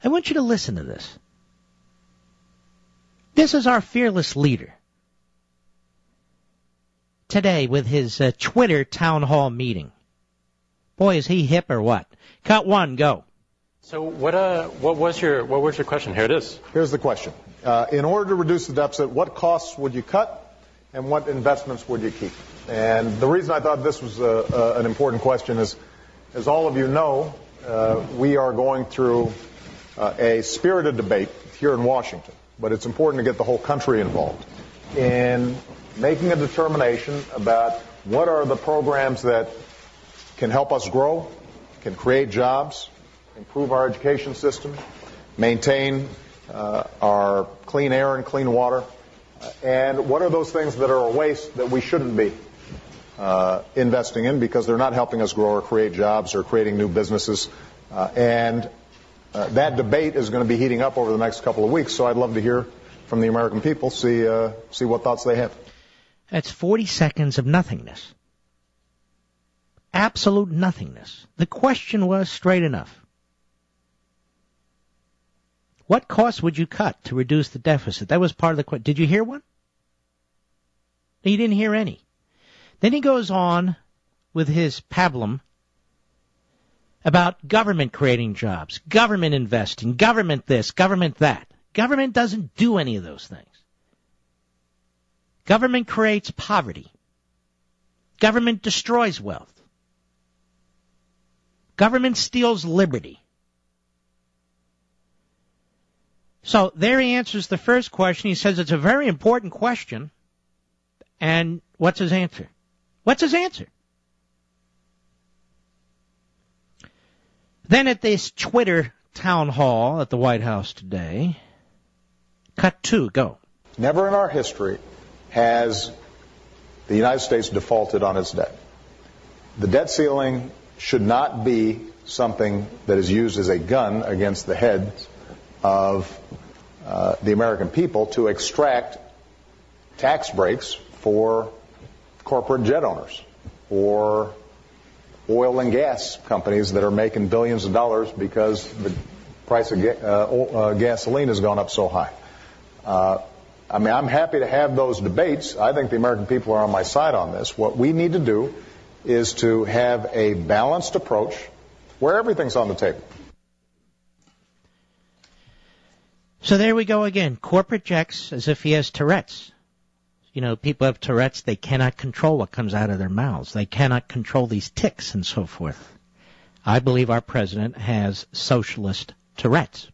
I want you to listen to this. This is our fearless leader. Today with his Twitter town hall meeting. Boy, is he hip or what? Cut one, go. So what was your question? Here it is. Here's the question. In order to reduce the deficit, what costs would you cut and what investments would you keep? And the reason I thought this was an important question is, as all of you know, we are going through a spirited debate here in Washington, but it's important to get the whole country involved in making a determination about what are the programs that can help us grow, can create jobs, improve our education system, maintain our clean air and clean water, and what are those things that are a waste that we shouldn't be investing in because they're not helping us grow or create jobs or creating new businesses. And that debate is going to be heating up over the next couple of weeks, so I'd love to hear from the American people, see what thoughts they have. That's 40 seconds of nothingness. Absolute nothingness. The question was straight enough. What costs would you cut to reduce the deficit? That was part of the question. Did you hear one? He didn't hear any. Then he goes on with his pablum about government creating jobs, government investing, government this, government that. Government doesn't do any of those things. Government creates poverty. Government destroys wealth. Government steals liberty. So there he answers the first question. He says it's a very important question. And what's his answer? What's his answer? Then at this Twitter town hall at the White House today, cut two, go. Never in our history has the United States defaulted on its debt. The debt ceiling should not be something that is used as a gun against the heads of the American people to extract tax breaks for corporate jet owners or oil and gas companies that are making billions of dollars because the price of gasoline has gone up so high. I'm happy to have those debates. I think the American people are on my side on this. What we need to do is to have a balanced approach where everything's on the table. So there we go again. Corporate checks as if he has Tourette's. You know, people have Tourette's. They cannot control what comes out of their mouths. They cannot control these tics and so forth. I believe our president has socialist Tourette's.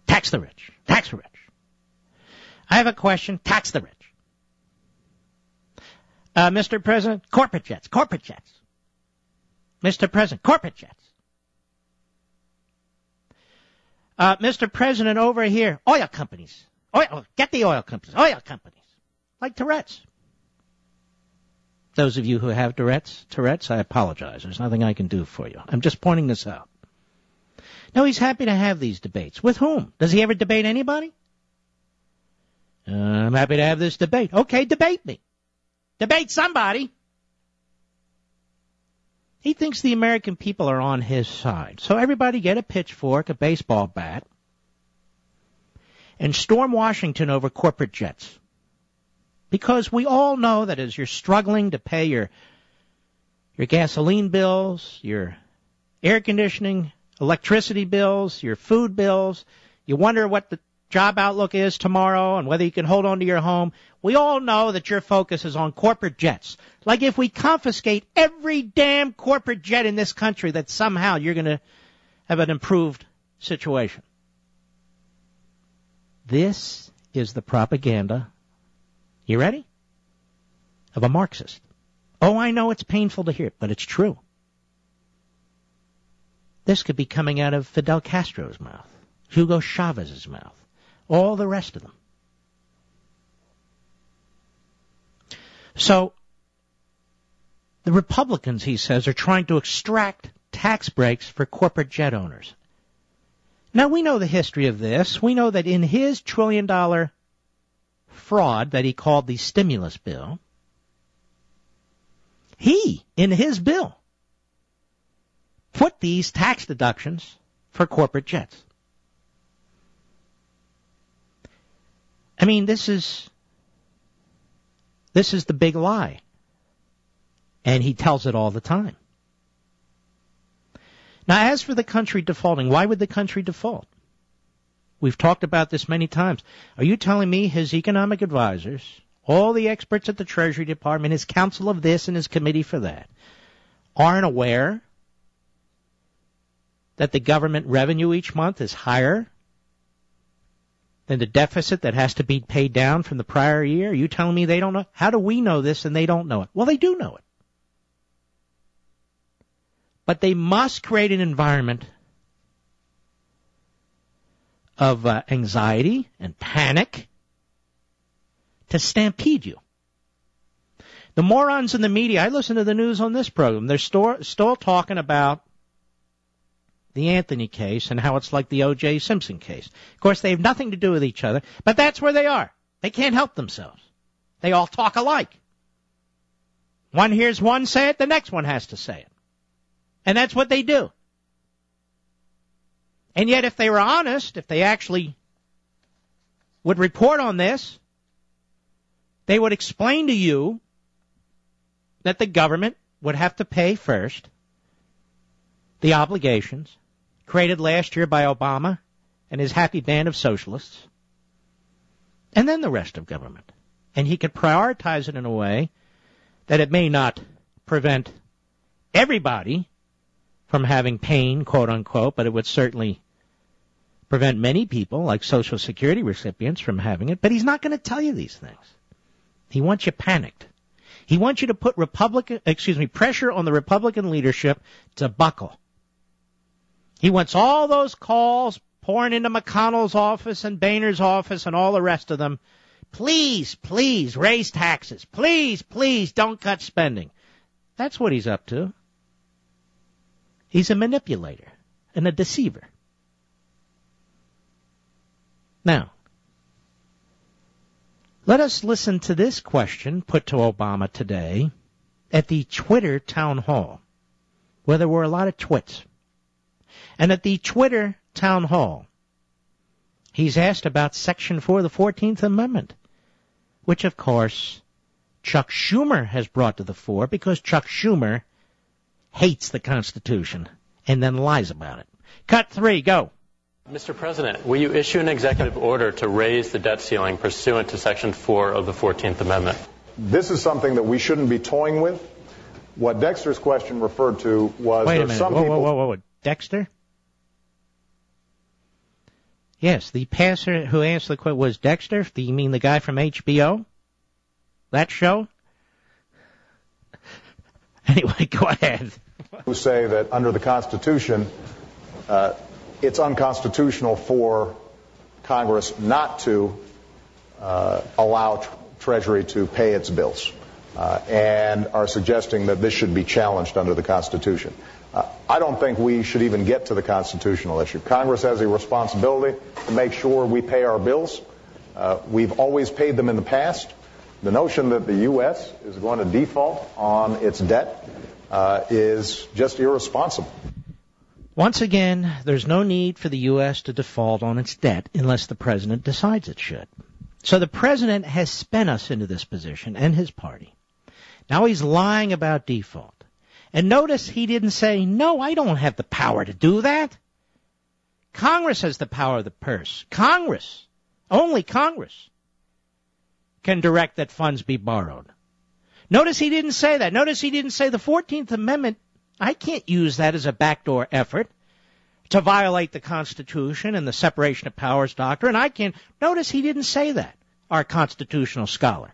Tax the rich. Tax the rich. I have a question. Tax the rich. Mr. President, corporate jets. Corporate jets. Mr. President, corporate jets. Mr. President, over here, oil companies. Get the oil companies. Oil companies. Like Tourette's. Those of you who have Tourette's, I apologize. There's nothing I can do for you. I'm just pointing this out. No, he's happy to have these debates. With whom? Does he ever debate anybody? I'm happy to have this debate. Okay, debate me. Debate somebody. He thinks the American people are on his side. So everybody get a pitchfork, a baseball bat, and storm Washington over corporate jets. Because we all know that as you're struggling to pay your gasoline bills, your air conditioning, electricity bills, your food bills, you wonder what the job outlook is tomorrow and whether you can hold on to your home. We all know that your focus is on corporate jets. Like if we confiscate every damn corporate jet in this country, that somehow you're going to have an improved situation. This is the propaganda, you ready? Of a Marxist. Oh, I know it's painful to hear, but it's true. This could be coming out of Fidel Castro's mouth, Hugo Chavez's mouth, all the rest of them. So, the Republicans, he says, are trying to extract tax breaks for corporate jet owners. Now, we know the history of this. We know that in his $1 trillion fraud that he called the stimulus bill, he, in his bill, put these tax deductions for corporate jets. I mean, this is the big lie. And he tells it all the time. Now, as for the country defaulting, why would the country default? We've talked about this many times. Are you telling me his economic advisors, all the experts at the Treasury Department, his council of this and his committee for that, aren't aware that the government revenue each month is higher than the deficit that has to be paid down from the prior year? Are you telling me they don't know? How do we know this and they don't know it? Well, they do know it. But they must create an environment of anxiety and panic to stampede you. The morons in the media, I listen to the news on this program, they're still talking about the Anthony case and how it's like the O.J. Simpson case. Of course, they have nothing to do with each other, but that's where they are. They can't help themselves. They all talk alike. One hears one say it, the next one has to say it. And that's what they do. And yet, if they were honest, if they actually would report on this, they would explain to you that the government would have to pay first the obligations created last year by Obama and his happy band of socialists, and then the rest of government. And he could prioritize it in a way that it may not prevent everybody from having pain, quote unquote, but it would certainly prevent many people, like Social Security recipients, from having it. But he's not going to tell you these things. He wants you panicked. He wants you to put pressure on the Republican leadership to buckle. He wants all those calls pouring into McConnell's office and Boehner's office and all the rest of them. Please, please raise taxes. Please, please don't cut spending. That's what he's up to. He's a manipulator and a deceiver. Now, let us listen to this question put to Obama today at the Twitter town hall, where there were a lot of twits. And at the Twitter town hall, he's asked about Section 4 of the 14th Amendment, which, of course, Chuck Schumer has brought to the fore because Chuck Schumer hates the Constitution and then lies about it. Cut 3, go. Mr. President, will you issue an executive order to raise the debt ceiling pursuant to Section 4 of the 14th Amendment? This is something that we shouldn't be toying with. What Dexter's question referred to was... Wait a minute. Whoa. Dexter? Yes, the passer who answered the question was Dexter. Do you mean the guy from HBO? That show? Anyway, go ahead. Who say that under the Constitution, it's unconstitutional for Congress not to allow Treasury to pay its bills, and are suggesting that this should be challenged under the Constitution. I don't think we should even get to the constitutional issue. Congress has a responsibility to make sure we pay our bills. We've always paid them in the past. The notion that the U.S. is going to default on its debt is just irresponsible. Once again, there's no need for the U.S. to default on its debt unless the president decides it should. So the president has spun us into this position, and his party. Now he's lying about default. And notice he didn't say, no, I don't have the power to do that. Congress has the power of the purse. Congress, only Congress, can direct that funds be borrowed. Notice he didn't say that. Notice he didn't say the 14th Amendment, I can't use that as a backdoor effort to violate the Constitution and the separation of powers doctrine. I can't. Notice he didn't say that, our constitutional scholar.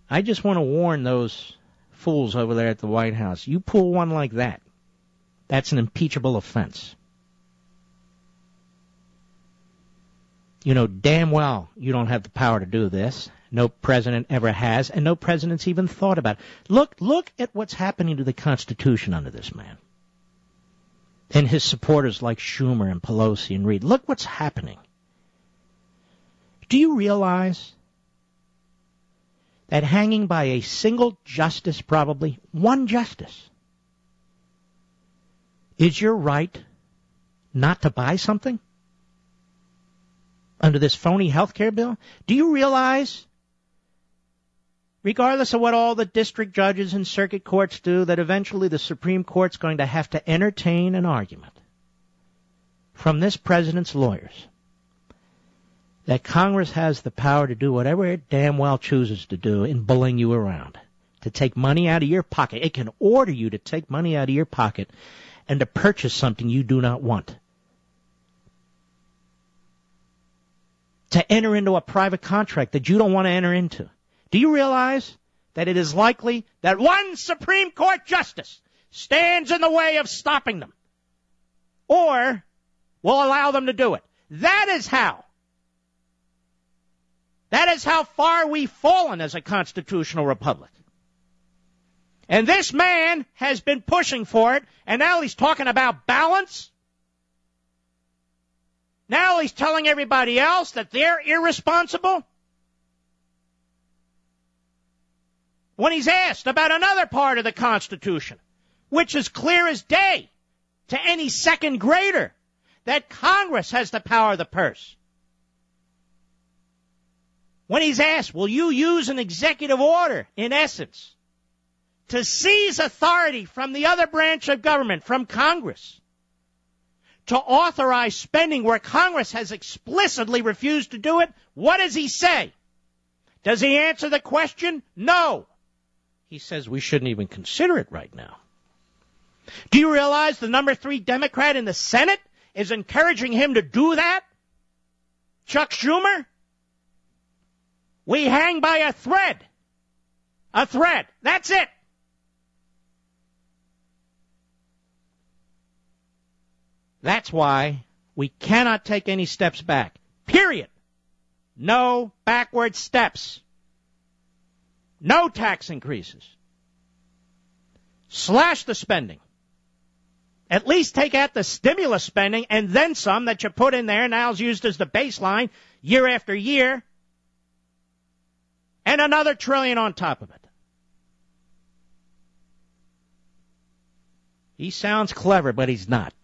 I just want to warn those fools over there at the White House. You pull one like that, that's an impeachable offense. You know damn well you don't have the power to do this. No president ever has, and no president's even thought about it. Look at what's happening to the Constitution under this man. And his supporters like Schumer and Pelosi and Reid. Look what's happening. Do you realize that hanging by a single justice, probably one justice, is your right not to buy something under this phony health care bill? Do you realize, regardless of what all the district judges and circuit courts do, that eventually the Supreme Court's going to have to entertain an argument from this president's lawyers that Congress has the power to do whatever it damn well chooses to do in bullying you around, to take money out of your pocket. It can order you to take money out of your pocket and to purchase something you do not want, to enter into a private contract that you don't want to enter into. Do you realize that it is likely that one Supreme Court justice stands in the way of stopping them or will allow them to do it? That is how far we've fallen as a constitutional republic. And this man has been pushing for it, and now he's talking about balance. Now he's telling everybody else that they're irresponsible. When he's asked about another part of the Constitution, which is clear as day to any second grader, that Congress has the power of the purse. When he's asked, will you use an executive order, in essence, to seize authority from the other branch of government, from Congress, to authorize spending where Congress has explicitly refused to do it? What does he say? Does he answer the question? No. He says we shouldn't even consider it right now. Do you realize the number 3 Democrat in the Senate is encouraging him to do that? Chuck Schumer? We hang by a thread. A thread. That's it. That's why we cannot take any steps back. Period. No backward steps. No tax increases. Slash the spending. At least take out the stimulus spending and then some that you put in there, now is used as the baseline year after year, and another $1 trillion on top of it. He sounds clever, but he's not.